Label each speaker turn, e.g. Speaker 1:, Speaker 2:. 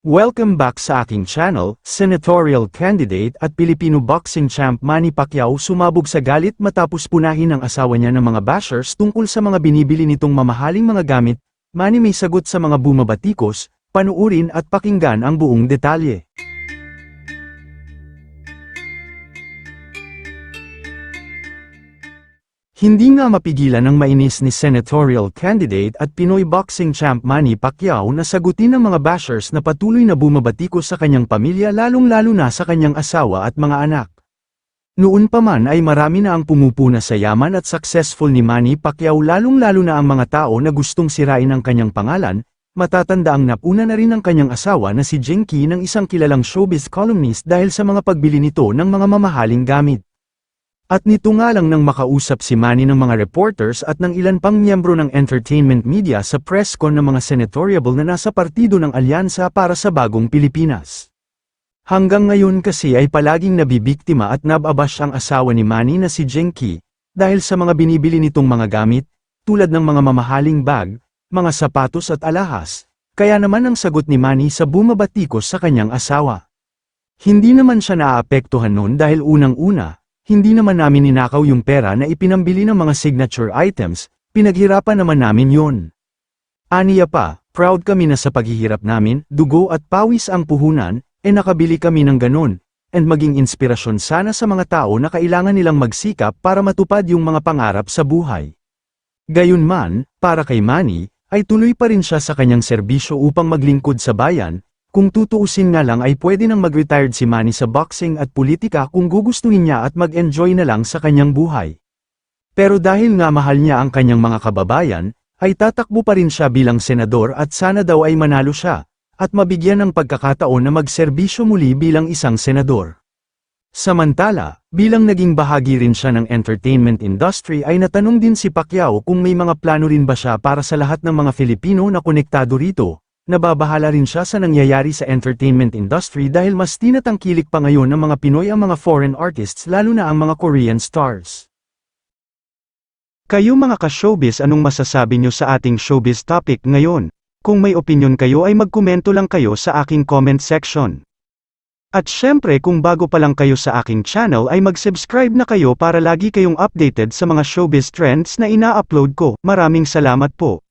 Speaker 1: Welcome back sa aking channel. Senatorial candidate at Filipino boxing champ Manny Pacquiao sumabog sa galit matapos punahin ng asawa niya ng mga bashers tungkol sa mga binibili nitong mamahaling mga gamit. Manny may sagot sa mga bumabatikos, panuurin at pakinggan ang buong detalye. Hindi nga mapigilan ng mainis ni senatorial candidate at Pinoy boxing champ Manny Pacquiao na sagutin ng mga bashers na patuloy na bumabatikos sa kanyang pamilya lalong-lalo na sa kanyang asawa at mga anak. Noon pa man ay marami na ang pumupuna sa yaman at successful ni Manny Pacquiao lalong-lalo na ang mga tao na gustong sirain ang kanyang pangalan. Matatanda ang napuna na rin ng kanyang asawa na si Jenky ng isang kilalang showbiz columnist dahil sa mga pagbili nito ng mga mamahaling gamit. At nito nga lang nang makausap si Manny ng mga reporters at ng ilan pang miyembro ng entertainment media sa press con ng mga senatoriable na nasa partido ng Alyansa para sa Bagong Pilipinas. Hanggang ngayon kasi ay palaging nabibiktima at nababash ang asawa ni Manny na si Jenky, dahil sa mga binibili nitong mga gamit, tulad ng mga mamahaling bag, mga sapatos at alahas, kaya naman ang sagot ni Manny sa bumabatikos sa kanyang asawa. Hindi naman siya naaapektuhan noon dahil unang-una, hindi naman namin ninakaw yung pera na ipinambili ng mga signature items, pinaghirapan naman namin yon. Aniya pa, proud kami na sa paghihirap namin, dugo at pawis ang puhunan, nakabili kami ng ganon, and maging inspirasyon sana sa mga tao na kailangan nilang magsikap para matupad yung mga pangarap sa buhay. Gayunman, para kay Manny, ay tuloy pa rin siya sa kanyang serbisyo upang maglingkod sa bayan. Kung tutuusin nga lang ay pwede nang mag-retired si Manny sa boxing at politika kung gugustuhin niya at mag-enjoy na lang sa kanyang buhay. Pero dahil nga mahal niya ang kanyang mga kababayan, ay tatakbo pa rin siya bilang senador at sana daw ay manalo siya, at mabigyan ng pagkakataon na magserbisyo muli bilang isang senador. Samantala, bilang naging bahagi rin siya ng entertainment industry ay natanong din si Pacquiao kung may mga plano rin ba siya para sa lahat ng mga Filipino na konektado rito. Nababahala rin siya sa nangyayari sa entertainment industry dahil mas tinatangkilik pa ngayon ng mga Pinoy ang mga foreign artists lalo na ang mga Korean stars. Kayo mga ka-showbiz, anong masasabi nyo sa ating showbiz topic ngayon? Kung may opinion kayo ay magkomento lang kayo sa aking comment section. At syempre kung bago pa lang kayo sa aking channel ay mag-subscribe na kayo para lagi kayong updated sa mga showbiz trends na ina-upload ko. Maraming salamat po.